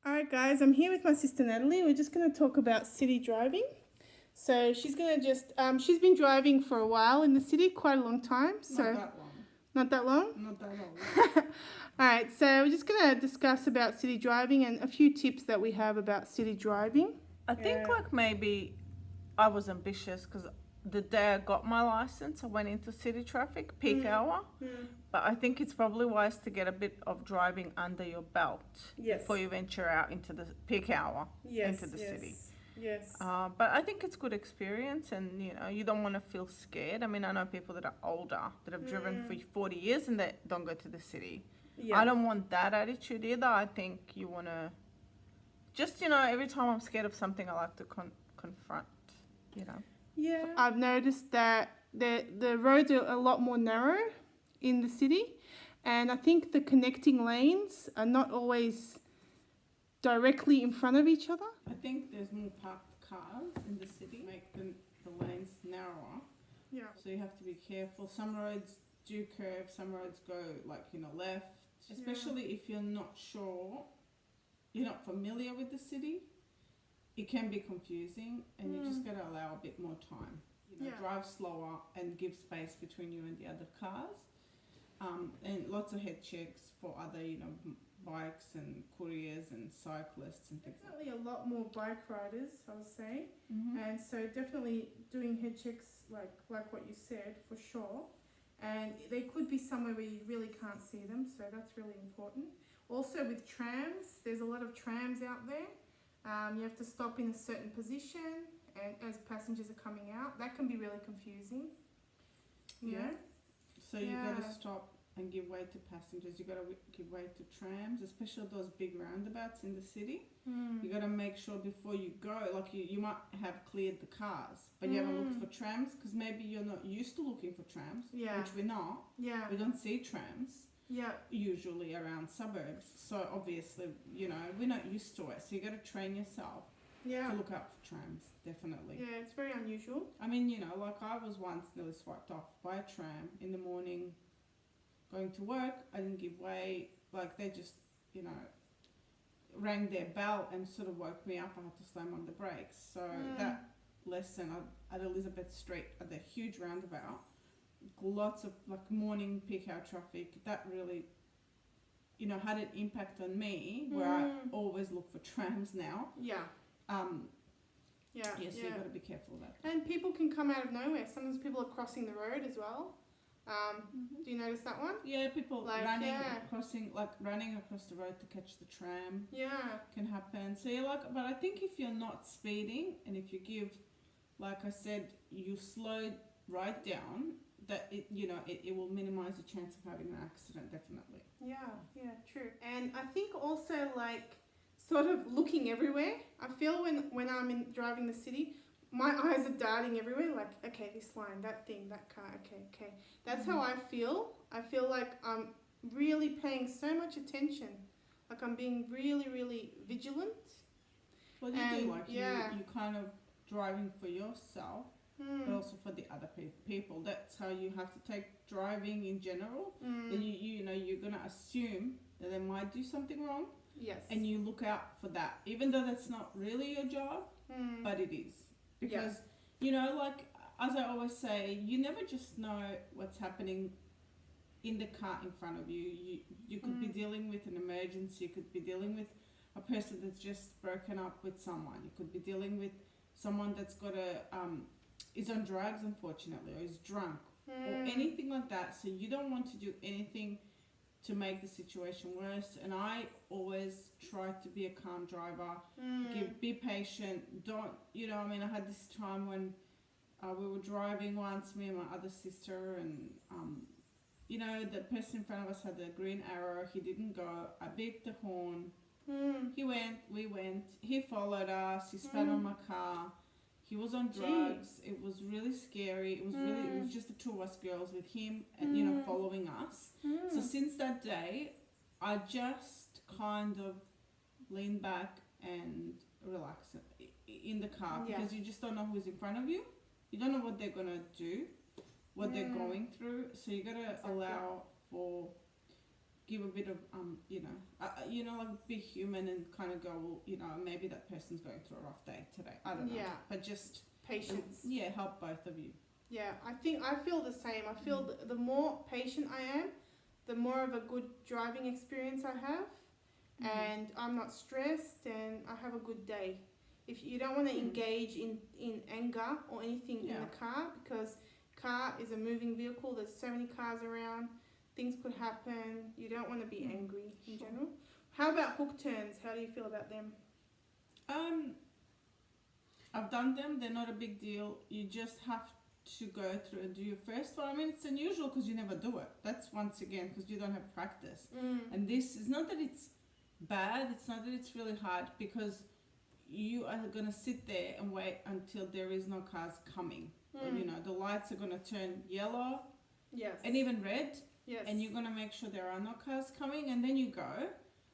Alright guys, I'm here with my sister Natalie. We're just going to talk about city driving. So she's going to she's been driving for a while in the city, quite a long time. So Not that long. Not that long? Not that long. Alright, so we're just going to discuss about city driving and a few tips that we have about city driving. I think like maybe I was ambitious because the day I got my license, I went into city traffic, peak hour. But I think it's probably wise to get a bit of driving under your belt before you venture out into the peak hour into the city. Yes. But I think it's good experience, and you don't want to feel scared. I mean, I know people that are older that have driven for 40 years and they don't go to the city. Yeah. I don't want that attitude either. I think you want to just every time I'm scared of something, I like to confront. Yeah. I've noticed that the roads are a lot more narrow in the city, and I think the connecting lanes are not always directly in front of each other. I think there's more parked cars in the city, make the lanes narrower. Yeah. So you have to be careful. Some roads do curve, some roads go left. Especially if you're not sure, you're not familiar with the city, it can be confusing, and you just got to allow a bit more time. Drive slower and give space between you and the other cars. And lots of head checks for other, bikes and couriers and cyclists and things. Definitely a lot more bike riders, I would say. Mm-hmm. And so definitely doing head checks like what you said, for sure. And they could be somewhere where you really can't see them, so that's really important. Also with trams, there's a lot of trams out there. You have to stop in a certain position and as passengers are coming out. That can be really confusing. Yeah. So you got to stop and give way to passengers. You got to give way to trams, especially those big roundabouts in the city. You got to make sure before you go, you might have cleared the cars, but you haven't looked for trams because maybe you're not used to looking for trams, which we're not. Yeah. We don't see trams. Yeah. Usually around suburbs. So obviously, we're not used to it. So you got to train yourself to look out for trams, definitely. Yeah, it's very unusual. I mean, I was once nearly swiped off by a tram in the morning going to work. I didn't give way. They just, rang their bell and sort of woke me up. I had to slam on the brakes. So that lesson at Elizabeth Street at the huge roundabout, lots of morning peak hour traffic, that really, had an impact on me where I always look for trams now. Yeah. Yes, you've got to be careful of that. And people can come out of nowhere. Sometimes people are crossing the road as well. Do you notice that one? Yeah, people running across the road to catch the tram. Yeah. Can happen. So but I think if you're not speeding and if you give, like I said, you slow right down, that it will minimize the chance of having an accident, definitely. Yeah, true. And I think also sort of looking everywhere. I feel when I'm driving the city, my eyes are darting everywhere, okay, this line, that thing, that car, okay. That's how I feel. I feel like I'm really paying so much attention. I'm being really, really vigilant. Well, you do, you kind of driving for yourself, but also for the other people. That's how you have to take driving in general. Then you're going to assume that they might do something wrong. Yes. And you look out for that, even though that's not really your job, but it is. Because, as I always say, you never just know what's happening in the car in front of you. You could be dealing with an emergency. You could be dealing with a person that's just broken up with someone. You could be dealing with someone that's is on drugs, unfortunately, or is drunk, or anything like that. So you don't want to do anything to make the situation worse. And I always try to be a calm driver, be patient. Don't, I had this time when we were driving once, me and my other sister, and, the person in front of us had the green arrow. He didn't go. I beeped the horn. He went, we went. He followed us. He spat on my car. He was on drugs. It was really scary. It was just the two of us girls with him, and following us. So since that day, I just kind of lean back and relax in the car, because you just don't know who's in front of you. You don't know what they're gonna do, what they're going through. So you gotta allow for give a bit of like be human and kind of go, well, maybe that person's going through a rough day today. I don't know. Yeah. But just Patience. help both of you. Yeah, I think I feel the same. I feel the more patient I am, the more of a good driving experience I have, and I'm not stressed, and I have a good day. If you don't want to engage in anger or anything in the car, because car is a moving vehicle, there's so many cars around, things could happen, you don't want to be angry in general. How about hook turns? How do you feel about them? I've done them, they're not a big deal. You just have to go through and do your first one. I mean, it's unusual because you never do it. That's once again because you don't have practice. And this is not that it's bad, it's not that it's really hard, because you are going to sit there and wait until there is no cars coming. Or, the lights are going to turn yellow and even red. Yes. And you're going to make sure there are no cars coming, and then you go.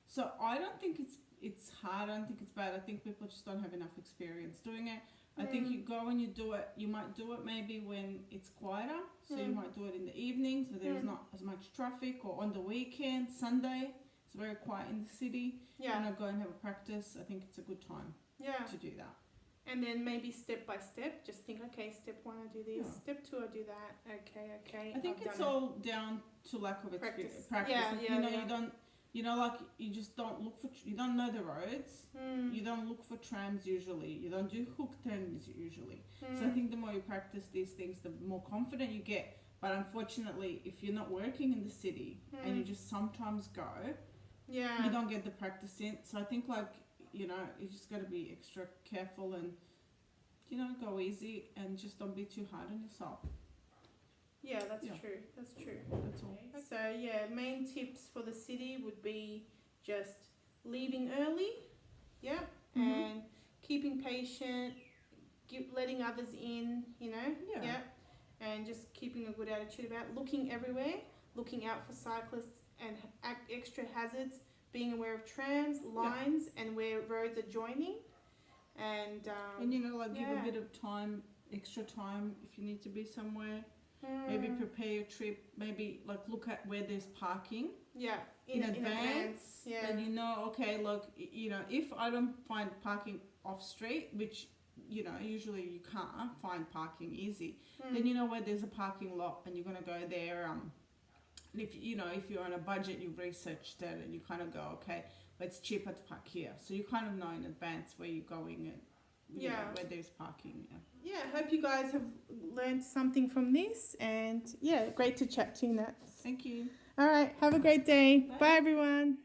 So I don't think it's hard. I don't think it's bad. I think people just don't have enough experience doing it. I think you go and you do it. You might do it maybe when it's quieter. So you might do it in the evenings where there's not as much traffic, or on the weekend, Sunday. It's very quiet in the city. Yeah. And I go and have a practice. I think it's a good time to do that. And then maybe step by step, just think, okay, step 1 I do this, step 2 I do that, okay. I think it's all down to lack of experience. Practice. You don't, you just don't look for, you don't know the roads, you don't look for trams usually, you don't do hook turns usually. So I think the more you practice these things, the more confident you get. But unfortunately, if you're not working in the city and you just sometimes go, you don't get the practice in. So I think you just got to be extra careful and, go easy and just don't be too hard on yourself. Yeah, that's true. That's true. That's all. So, main tips for the city would be just leaving early, and keeping patient, letting others in, and just keeping a good attitude about looking everywhere, looking out for cyclists and extra hazards, being aware of trams, lines, and where roads are joining. And give a bit of time, extra time if you need to be somewhere. Maybe prepare your trip. Maybe look at where there's parking. Yeah, in advance. Yeah. And if I don't find parking off street, which usually you can't find parking easy, then where there's a parking lot and you're gonna go there. If you're on a budget, you've researched it and you kind of go, okay, but it's cheaper to park here. So you kind of know in advance where you're going and where there's parking. Yeah, I hope you guys have learned something from this, and great to chat to you, Nats. Thank you. All right, have a great day. Bye everyone.